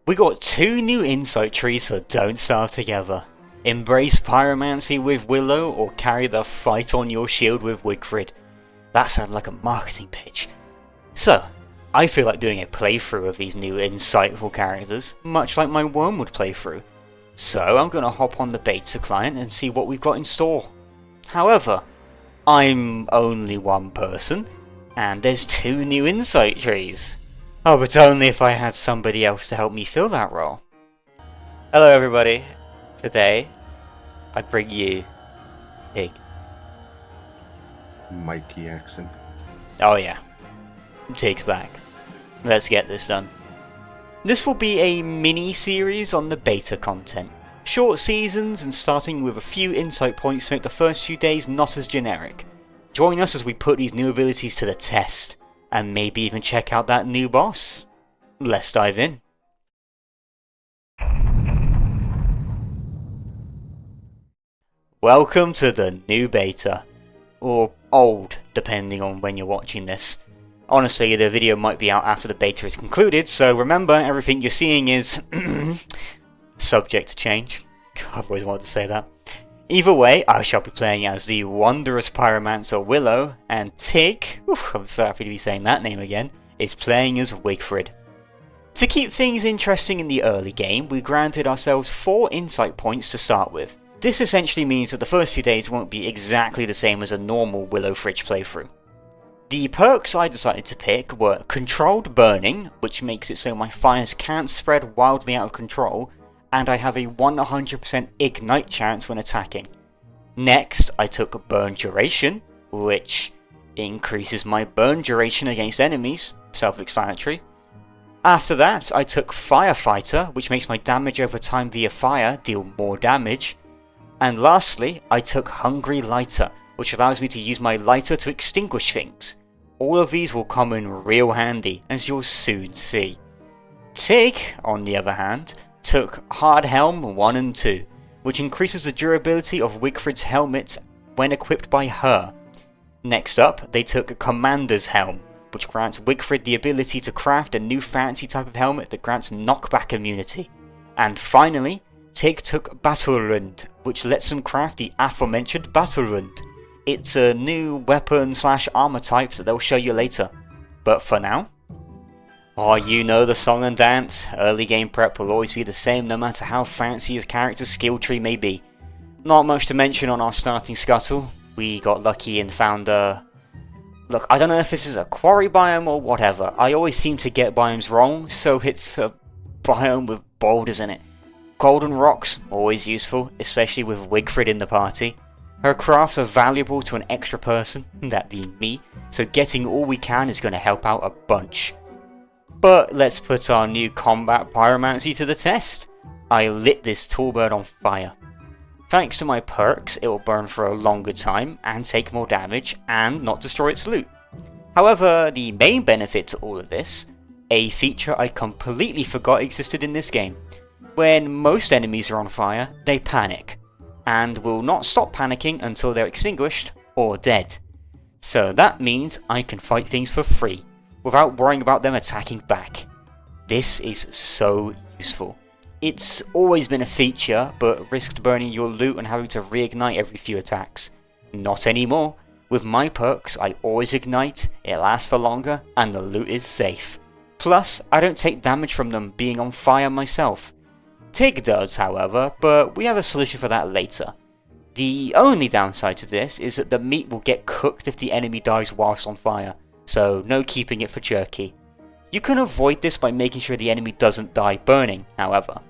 We got two new insight trees for Don't Starve Together. Embrace pyromancy with Willow or carry the fight on your shield with Wigfrid. That sounded like a marketing pitch. So, I feel like doing a playthrough of these new insightful characters, much like my Wormwood playthrough. So I'm gonna hop on the beta client and see what we've got in store. However, I'm only one person, and there's two new insight trees. Oh, but only if I had somebody else to help me fill that role. Hello everybody. Today, I bring you Tig. Mikey accent. Oh yeah, Tig's back. Let's get this done. This will be a mini-series on the beta content. Short seasons and starting with a few insight points to make the first few days not as generic. Join us as we put these new abilities to the test, and maybe even check out that new boss. Let's dive in. Welcome to the new beta. Or old, depending on when you're watching this. Honestly, the video might be out after the beta is concluded, so remember, everything you're seeing is subject to change. I've always wanted to say that. Either way, I shall be playing as the wondrous pyromancer Willow, and Tig, I'm so happy to be saying that name again, is playing as Wigfrid. To keep things interesting in the early game, we granted ourselves 4 insight points to start with. This essentially means that the first few days won't be exactly the same as a normal Willow Fridge playthrough. The perks I decided to pick were Controlled Burning, which makes it so my fires can't spread wildly out of control, and I have a 100% ignite chance when attacking. Next, I took Burn Duration, which increases my burn duration against enemies, self-explanatory. After that, I took Firefighter, which makes my damage over time via fire deal more damage. And lastly, I took Hungry Lighter, which allows me to use my lighter to extinguish things. All of these will come in real handy, as you'll soon see. Tig, on the other hand, took Hard Helm 1 and 2, which increases the durability of Wigfrid's helmet when equipped by her. Next up, they took Commander's Helm, which grants Wigfrid the ability to craft a new fancy type of helmet that grants knockback immunity. And finally, Tig took Battle Rund, which lets them craft the aforementioned Battle Rund. It's a new weapon / armor type that they'll show you later. But for now, oh, you know the song and dance. Early game prep will always be the same no matter how fancy his character's skill tree may be. Not much to mention on our starting scuttle. We got lucky and found a... Look, I don't know if this is a quarry biome or whatever. I always seem to get biomes wrong, so it's a biome with boulders in it. Golden rocks, always useful, especially with Wigfrid in the party. Her crafts are valuable to an extra person, that being me, so getting all we can is going to help out a bunch. But let's put our new combat pyromancy to the test. I lit this tallbird on fire. Thanks to my perks, it will burn for a longer time and take more damage and not destroy its loot. However, the main benefit to all of this, a feature I completely forgot existed in this game. When most enemies are on fire, they panic, and will not stop panicking until they're extinguished or dead. So that means I can fight things for free, without worrying about them attacking back. This is so useful. It's always been a feature, but risked burning your loot and having to reignite every few attacks. Not anymore. With my perks, I always ignite, it lasts for longer, and the loot is safe. Plus, I don't take damage from them being on fire myself. Tig does, however, but we have a solution for that later. The only downside to this is that the meat will get cooked if the enemy dies whilst on fire, so no keeping it for jerky. You can avoid this by making sure the enemy doesn't die burning, however.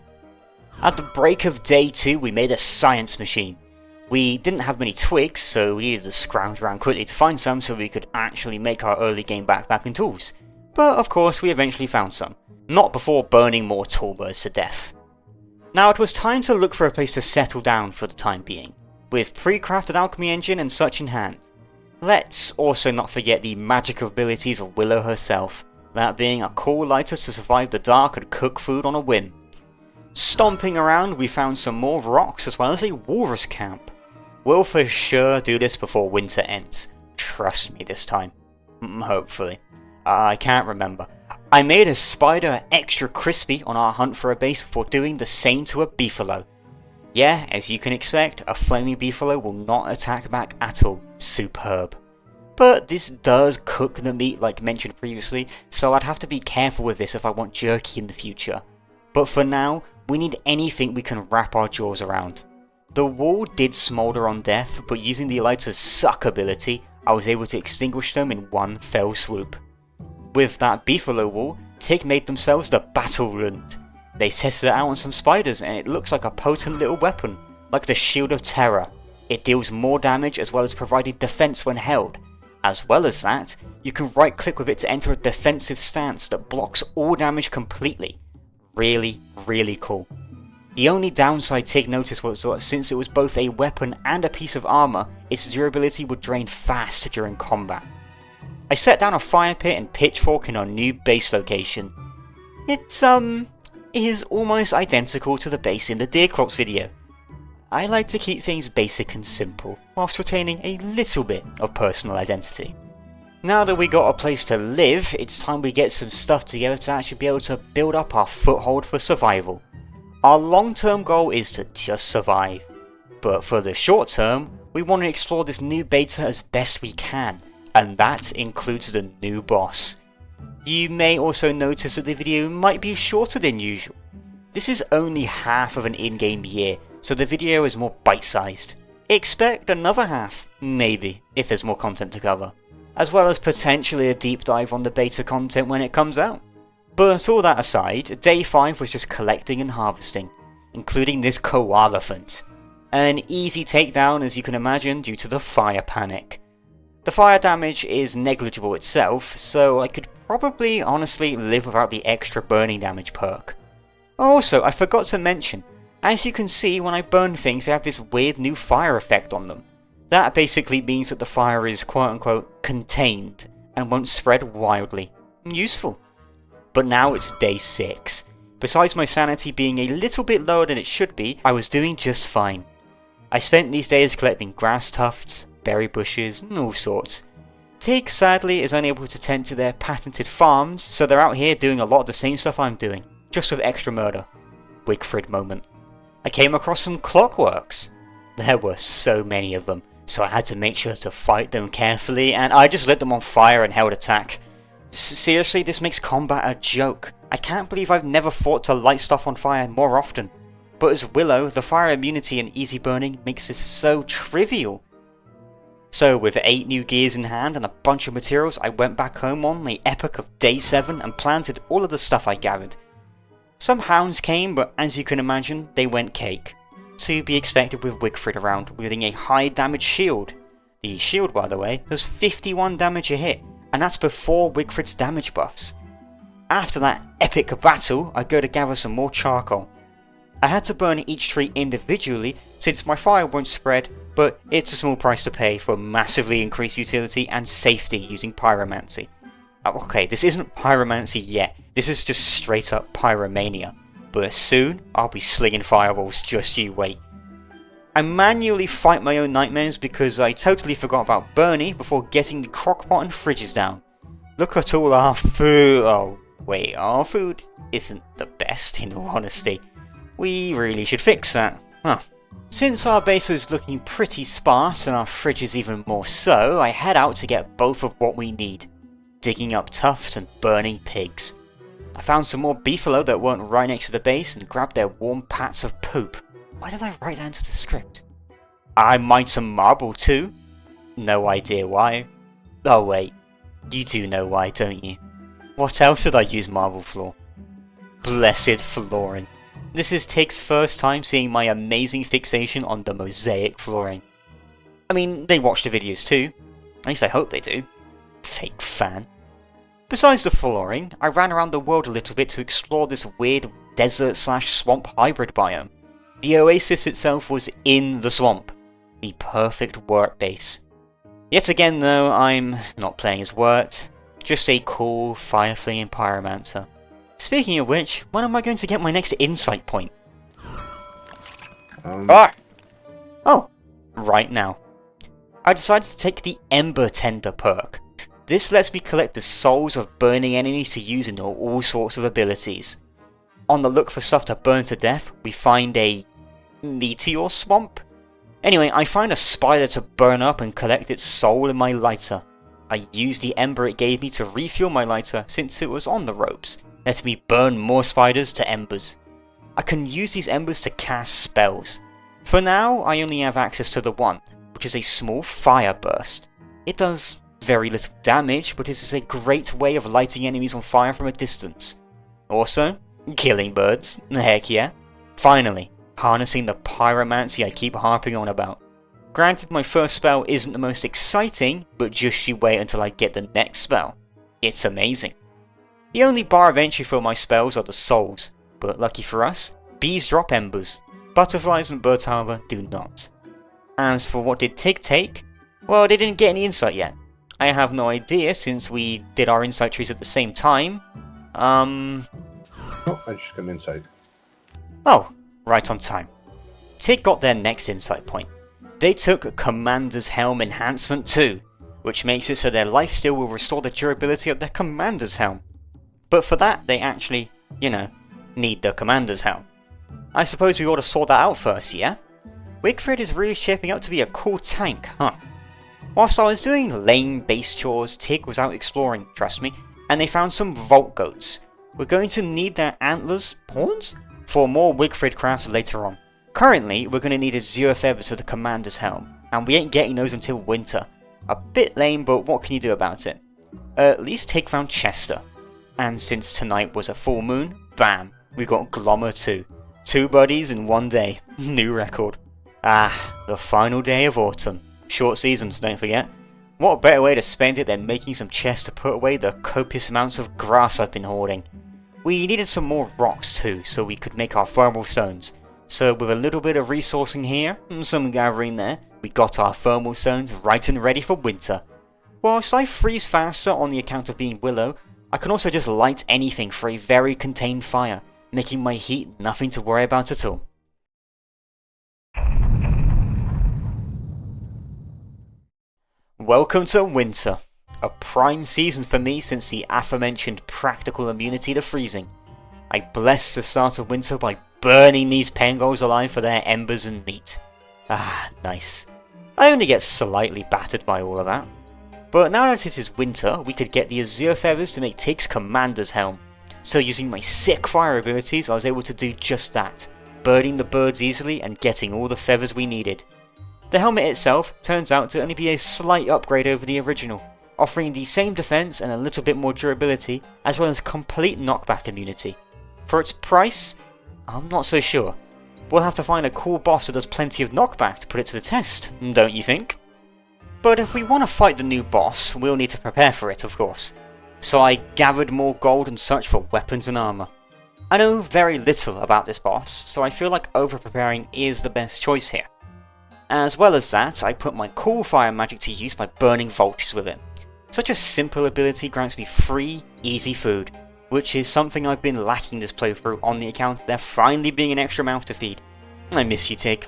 At the break of day 2, we made a science machine. We didn't have many twigs, so we needed to scrounge around quickly to find some so we could actually make our early game backpack and tools. But of course we eventually found some, not before burning more tallbirds to death. Now it was time to look for a place to settle down for the time being, with pre-crafted alchemy engine and such in hand. Let's also not forget the magic abilities of Willow herself, that being a cool lighter to survive the dark and cook food on a whim. Stomping around, we found some more rocks as well as a walrus camp. We'll for sure do this before winter ends. Trust me this time. Hopefully. I can't remember. I made a spider extra crispy on our hunt for a base before doing the same to a beefalo. Yeah, as you can expect, a flaming beefalo will not attack back at all. Superb. But this does cook the meat like mentioned previously, so I'd have to be careful with this if I want jerky in the future. But for now, we need anything we can wrap our jaws around. The wool did smoulder on death, but using the lighter's suck ability, I was able to extinguish them in one fell swoop. With that beefalo wool, Tig made themselves the battle rund. They tested it out on some spiders and it looks like a potent little weapon, like the Shield of Terror. It deals more damage as well as providing defense when held. As well as that, you can right click with it to enter a defensive stance that blocks all damage completely. Really, really cool. The only downside Tig noticed was that since it was both a weapon and a piece of armour, its durability would drain fast during combat. I set down a fire pit and pitchfork in our new base location. It is almost identical to the base in the Deerclops video. I like to keep things basic and simple, whilst retaining a little bit of personal identity. Now that we got a place to live, it's time we get some stuff together to actually be able to build up our foothold for survival. Our long-term goal is to just survive, but for the short term, we want to explore this new beta as best we can, and that includes the new boss. You may also notice that the video might be shorter than usual. This is only half of an in-game year, so the video is more bite-sized. Expect another half, maybe, if there's more content to cover, as well as potentially a deep dive on the beta content when it comes out. But all that aside, day 5 was just collecting and harvesting, including this koalaphant. An easy takedown as you can imagine due to the fire panic. The fire damage is negligible itself, so I could probably honestly live without the extra burning damage perk. Also, I forgot to mention, as you can see when I burn things they have this weird new fire effect on them. That basically means that the fire is quote unquote contained and won't spread wildly. Useful. But now it's day 6. Besides my sanity being a little bit lower than it should be, I was doing just fine. I spent these days collecting grass tufts, berry bushes, and all sorts. Tig sadly is unable to tend to their patented farms, so they're out here doing a lot of the same stuff I'm doing, just with extra murder. Wigfrid moment. I came across some clockworks. There were so many of them, so I had to make sure to fight them carefully, and I just lit them on fire and held attack. Seriously, this makes combat a joke. I can't believe I've never fought to light stuff on fire more often. But as Willow, the fire immunity and easy burning makes this so trivial. So with 8 new gears in hand and a bunch of materials, I went back home on the epic of day 7 and planted all of the stuff I gathered. Some hounds came, but as you can imagine, they went cake. To be expected with Wigfrid around, wielding a high damage shield. The shield, by the way, does 51 damage a hit, and that's before Wigfrid's damage buffs. After that epic battle, I go to gather some more charcoal. I had to burn each tree individually since my fire won't spread, but it's a small price to pay for massively increased utility and safety using pyromancy. Okay, this isn't pyromancy yet, this is just straight up pyromania, but soon I'll be slinging fireballs, just you wait. I manually fight my own nightmares because I totally forgot about Bernie before getting the crockpot and fridges down. Look at all our food. Oh wait, our food isn't the best in all honesty. We really should fix that. Huh. Since our base was looking pretty sparse and our fridge is even more so, I head out to get both of what we need. Digging up tufts and burning pigs. I found some more beefalo that weren't right next to the base and grabbed their warm pats of poop. Why did I write that into the script? I mined some marble too. No idea why. Oh wait, you do know why, don't you? What else did I use marble for? Blessed flooring. This is Tig's first time seeing my amazing fixation on the mosaic flooring. I mean, they watch the videos too. At least I hope they do. Fake fan. Besides the flooring, I ran around the world a little bit to explore this weird desert/swamp hybrid biome. The oasis itself was in the swamp. The perfect wort base. Yet again though, I'm not playing as wort, just a cool fire-flinging pyromancer. Speaking of which, when am I going to get my next insight point? Oh, right now. I decided to take the Ember Tender perk. This lets me collect the souls of burning enemies to use in all sorts of abilities. On the look for stuff to burn to death, we find a meteor swamp? Anyway, I find a spider to burn up and collect its soul in my lighter. I used the ember it gave me to refuel my lighter since it was on the ropes, letting me burn more spiders to embers. I can use these embers to cast spells. For now, I only have access to the one, which is a small fire burst. It does very little damage, but it is a great way of lighting enemies on fire from a distance. Also, killing birds, heck yeah. Finally, harnessing the pyromancy I keep harping on about. Granted, my first spell isn't the most exciting, but just you wait until I get the next spell. It's amazing. The only bar of entry for my spells are the souls, but lucky for us, bees drop embers. Butterflies and birds, however, do not. As for what did Tig take? Well, they didn't get any insight yet. I have no idea since we did our insight trees at the same time. Oh, I just got an insight. Oh, right on time. Tig got their next insight point. They took Commander's Helm Enhancement 2, which makes it so their lifesteal will restore the durability of their Commander's Helm. But for that, they actually, need the Commander's Helm. I suppose we ought to sort that out first, yeah? Wigfrid is really shaping up to be a cool tank, huh? Whilst I was doing lame base chores, Tig was out exploring, trust me, and they found some Vault Goats. We're going to need their antlers, horns, for more Wigfrid crafts later on. Currently, we're going to need Azure Feathers for the Commander's Helm, and we ain't getting those until winter. A bit lame, but what can you do about it? At least Tig found Chester. And since tonight was a full moon, bam, we got Glommer too. 2 buddies in one day. New record. Ah, the final day of autumn. Short seasons, don't forget. What better way to spend it than making some chests to put away the copious amounts of grass I've been hoarding. We needed some more rocks too, so we could make our thermal stones. So with a little bit of resourcing here, and some gathering there, we got our thermal stones right and ready for winter. Whilst I freeze faster on the account of being Willow, I can also just light anything for a very contained fire, making my heat nothing to worry about at all. Welcome to winter, a prime season for me since the aforementioned practical immunity to freezing. I blessed the start of winter by burning these pangolins alive for their embers and meat. Ah, nice. I only get slightly battered by all of that. But now that it is winter, we could get the Azure Feathers to make Tig's Commander's Helm. So using my sick fire abilities, I was able to do just that, birding the birds easily and getting all the feathers we needed. The helmet itself turns out to only be a slight upgrade over the original, offering the same defense and a little bit more durability, as well as complete knockback immunity. For its price, I'm not so sure. We'll have to find a cool boss that does plenty of knockback to put it to the test, don't you think? But if we want to fight the new boss, we'll need to prepare for it, of course. So I gathered more gold and such for weapons and armour. I know very little about this boss, so I feel like over-preparing is the best choice here. As well as that, I put my cool fire magic to use by burning vultures with it. Such a simple ability grants me free, easy food, which is something I've been lacking this playthrough on the account of there finally being an extra mouth to feed. I miss you, Tig.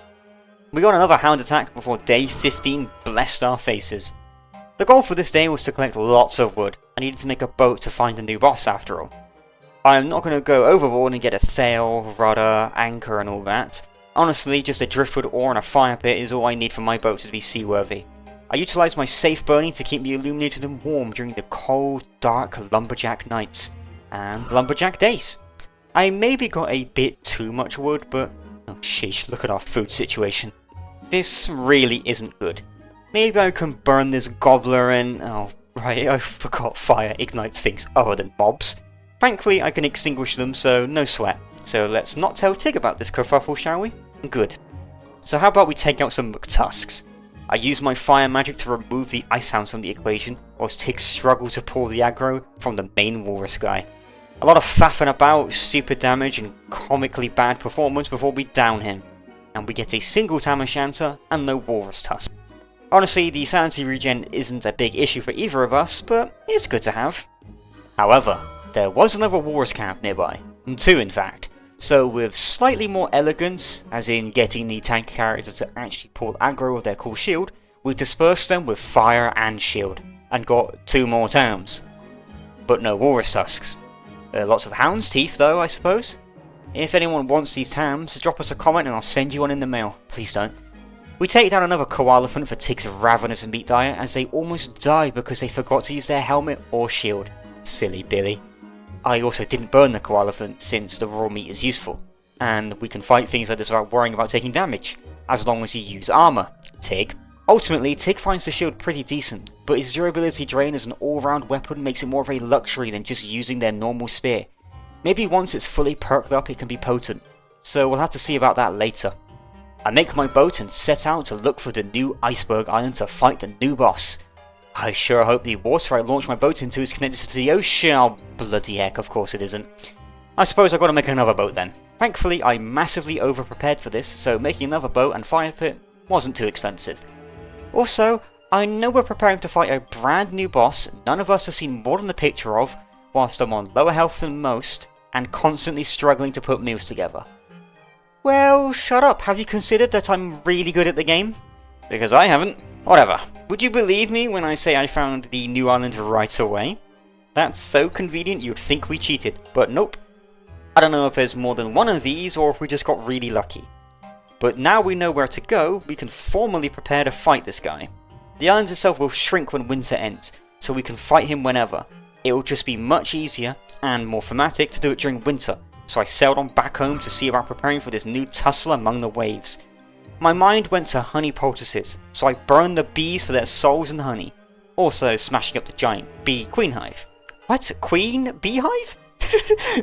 We got another hound attack before day 15 blessed our faces. The goal for this day was to collect lots of wood. I needed to make a boat to find a new boss after all. I'm not going to go overboard and get a sail, rudder, anchor and all that. Honestly, just a driftwood oar and a fire pit is all I need for my boat to be seaworthy. I utilised my safe burning to keep me illuminated and warm during the cold, dark lumberjack nights and lumberjack days. I maybe got a bit too much wood, but oh sheesh, look at our food situation. This really isn't good. Maybe I can burn this gobbler and... oh right, I forgot fire ignites things other than mobs. Thankfully I can extinguish them, so no sweat. So let's not tell Tig about this kerfuffle, shall we? Good. So how about we take out some McTusks? I use my fire magic to remove the ice hounds from the equation, whilst Tig struggled to pull the aggro from the main walrus guy. A lot of faffing about, stupid damage and comically bad performance before we down him. And we get a single Tam O'Shanter and no walrus tusk. Honestly, the sanity regen isn't a big issue for either of us, but it's good to have. However, there was another walrus camp nearby. 2 in fact. So with slightly more elegance, as in getting the tank character to actually pull aggro with their cool shield, we dispersed them with fire and shield. and got 2 more towns. But no walrus tusks. Lots of hound's teeth though, I suppose. If anyone wants these tams, drop us a comment and I'll send you one in the mail. Please don't. We take down another koalaphant for Tig's ravenous meat diet as they almost died because they forgot to use their helmet or shield. Silly Billy. I also didn't burn the koalaphant since the raw meat is useful, and we can fight things like this without worrying about taking damage, as long as you use armour. Tig. Ultimately, Tig finds the shield pretty decent, but its durability drain as an all-round weapon makes it more of a luxury than just using their normal spear. Maybe once it's fully perked up it can be potent, so we'll have to see about that later. I make my boat and set out to look for the new iceberg island to fight the new boss. I sure hope the water I launch my boat into is connected to the ocean. Oh, bloody heck, of course it isn't. I suppose I've got to make another boat then. Thankfully, I massively over-prepared for this, so making another boat and fire pit wasn't too expensive. Also, I know we're preparing to fight a brand new boss none of us have seen more than the picture of, whilst I'm on lower health than most, and constantly struggling to put meals together. Well, shut up, have you considered that I'm really good at the game? Because I haven't. Whatever. Would you believe me when I say I found the new island right away? That's so convenient you'd think we cheated, but nope. I don't know if there's more than one of these or if we just got really lucky. But now we know where to go, we can formally prepare to fight this guy. The island itself will shrink when winter ends, so we can fight him whenever. It will just be much easier, and more thematic, to do it during winter, so I sailed on back home to see about preparing for this new tussle among the waves. My mind went to honey poultices, so I burned the bees for their souls and honey, also smashing up the giant bee queen hive. What? Queen beehive?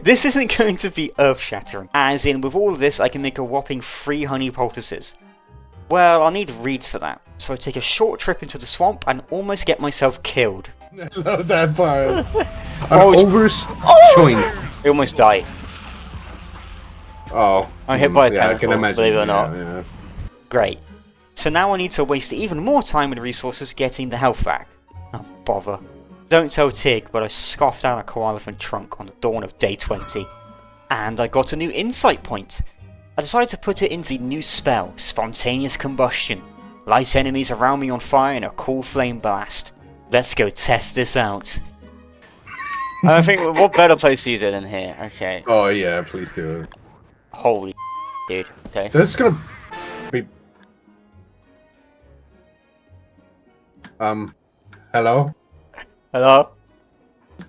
This isn't going to be earth-shattering, as in with all of this I can make a whopping 3 honey poultices. Well, I'll need reeds for that, so I take a short trip into the swamp and almost get myself killed. I love that part. He almost died. Oh. I'm hit by a yeah, I can tentacle, imagine. believe it or not. Yeah. Great. So now I need to waste even more time and resources getting the health back. Oh, bother. Don't tell Tig, but I scoffed out a koalaphant trunk on the dawn of day 20. And I got a new insight point. I decided to put it into the new spell, Spontaneous Combustion. Light enemies around me on fire in a cool flame blast. Let's go test this out. I think what better place to use it than here? Okay. Oh yeah, please do. Holy dude. Okay. This is gonna be. Hello? Hello?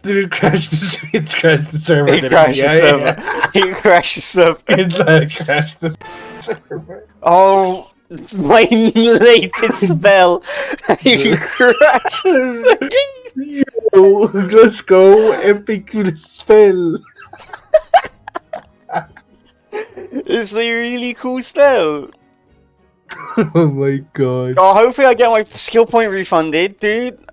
Did it crash the it crashed the server? He crashed the server. He crashed the server. It crashed the server. Oh, it's my latest spell. You crashed it. Yo, let's go, epic spell. It's a really cool spell. Oh my god. Oh, hopefully I get my skill point refunded, dude.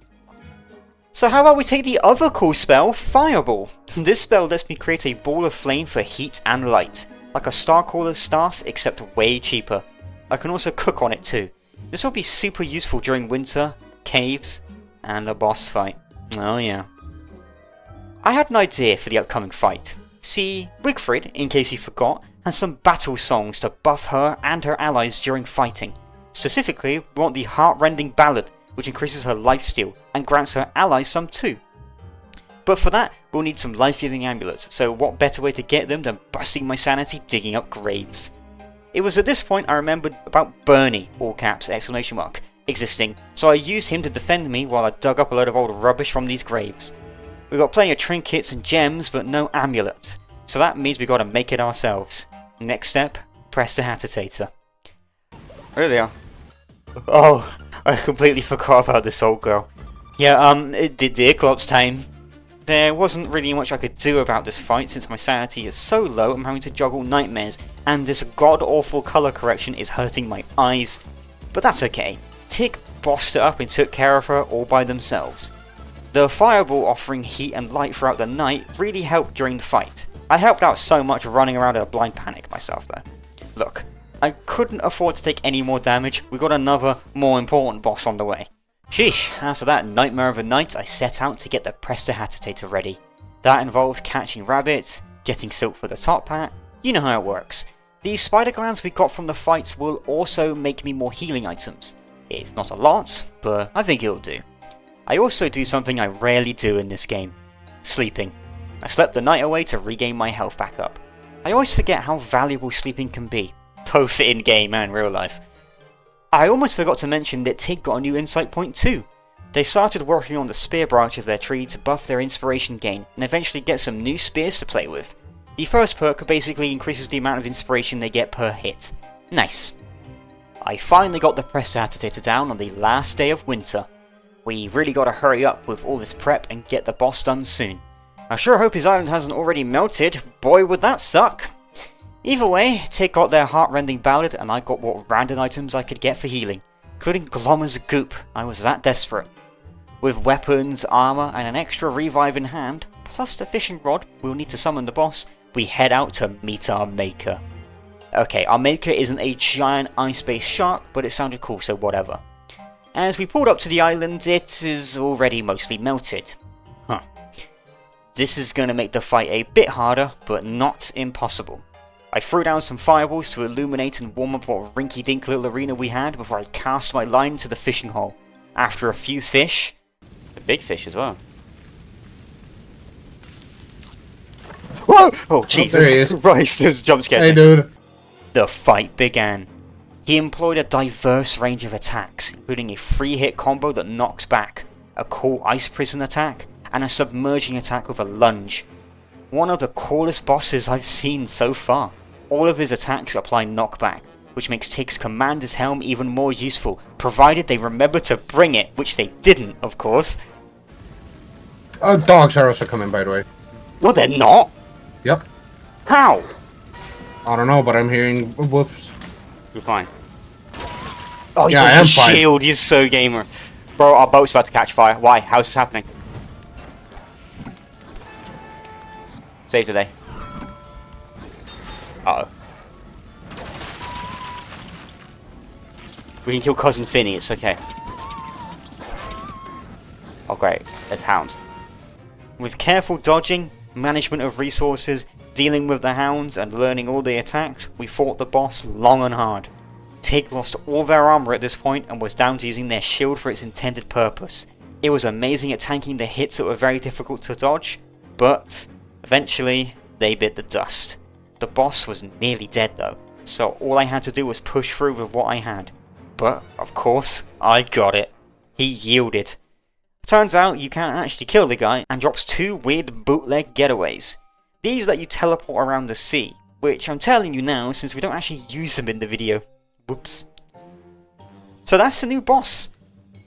So how about we take the other cool spell, Fireball. This spell lets me create a ball of flame for heat and light, like a Starcaller's staff, except way cheaper. I can also cook on it too. This will be super useful during winter, caves, and a boss fight. Oh yeah. I had an idea for the upcoming fight. See, Wigfrid, in case you forgot, has some battle songs to buff her and her allies during fighting. Specifically, we want the Heartrending Ballad, which increases her lifesteal and grants her allies some too. But for that, we'll need some life-giving amulets, so what better way to get them than busting my sanity digging up graves. It was at this point I remembered about Bernie, all caps, exclamation mark, existing, so I used him to defend me while I dug up a load of old rubbish from these graves. We've got plenty of trinkets and gems, but no amulet, so that means we gotta make it ourselves. Next step, Prestidigitator. Really? Oh, I completely forgot about this old girl. Yeah, it did Deerclops time. There wasn't really much I could do about this fight since my sanity is so low I'm having to juggle nightmares, and this god-awful colour correction is hurting my eyes. But that's okay. Tig bossed it up and took care of her all by themselves. The fireball offering heat and light throughout the night really helped during the fight. I helped out so much running around in a blind panic myself though. Look, I couldn't afford to take any more damage, we got another, more important boss on the way. Sheesh, after that nightmare of a night I set out to get the Prestidigitator ready. That involved catching rabbits, getting silk for the top hat, you know how it works. These spider glands we got from the fights will also make me more healing items. It's not a lot, but I think it'll do. I also do something I rarely do in this game. Sleeping. I slept the night away to regain my health back up. I always forget how valuable sleeping can be, both in game and real life. I almost forgot to mention that Tig got a new insight point too. They started working on the spear branch of their tree to buff their inspiration gain and eventually get some new spears to play with. The first perk basically increases the amount of inspiration they get per hit. Nice. I finally got the Prestidigitator down on the last day of winter. We really gotta hurry up with all this prep and get the boss done soon. I sure hope his island hasn't already melted, boy would that suck! Either way, Tig got their heart-rending ballad and I got what random items I could get for healing, including Glommer's goop. I was that desperate. With weapons, armour and an extra revive in hand, plus the fishing rod we'll need to summon the boss, we head out to meet our maker. Okay, our maker isn't a giant ice-based shark, but it sounded cool, so whatever. As we pulled up to the island, it is already mostly melted. Huh. This is going to make the fight a bit harder, but not impossible. I threw down some fireballs to illuminate and warm up what rinky-dink little arena we had before I cast my line into the fishing hole. After a few fish... A big fish as well. Whoa! Oh, Jesus there he is. Christ, there's a jump scare. Hey, dude. The fight began. He employed a diverse range of attacks, including a 3-hit combo that knocks back, a cool ice prison attack, and a submerging attack with a lunge. One of the coolest bosses I've seen so far. All of his attacks apply knockback, which makes Tig's Commander's Helm even more useful, provided they remember to bring it, which they didn't, of course. Dogs are also coming, by the way. No, they're not! Yep. How? I don't know, but I'm hearing woofs. You're fine. Oh, Yeah, you I got am your fine. shield, you're so gamer. Bro, our boat's about to catch fire. Why? How's this happening? Save today. Uh-oh. We can kill Cousin Finny, it's okay. Oh great, there's hounds. With careful dodging, management of resources, dealing with the hounds, and learning all the attacks, we fought the boss long and hard. Tig lost all their armor at this point and was down to using their shield for its intended purpose. It was amazing at tanking the hits that were very difficult to dodge, but eventually they bit the dust. The boss was nearly dead though, so all I had to do was push through with what I had. But, of course, I got it. He yielded. Turns out you can't actually kill the guy, and drops 2 weird bootleg getaways. These let you teleport around the sea, which I'm telling you now since we don't actually use them in the video. Whoops. So that's the new boss.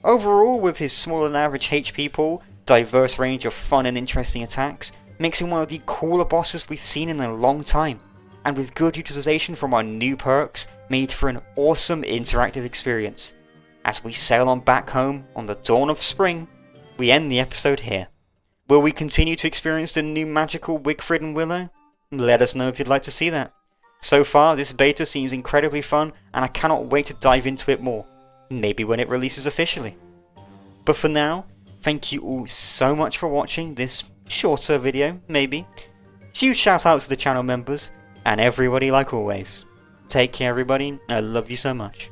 Overall, with his smaller than average HP pool, diverse range of fun and interesting attacks, makes him one of the cooler bosses we've seen in a long time. And with good utilization from our new perks, made for an awesome interactive experience. As we sail on back home on the dawn of spring, we end the episode here. Will we continue to experience the new magical Wigfrid and Willow? Let us know if you'd like to see that. So far, this beta seems incredibly fun, and I cannot wait to dive into it more. Maybe when it releases officially. But for now, thank you all so much for watching this shorter video, maybe. Huge shout out to the channel members, and everybody like always. Take care everybody, I love you so much.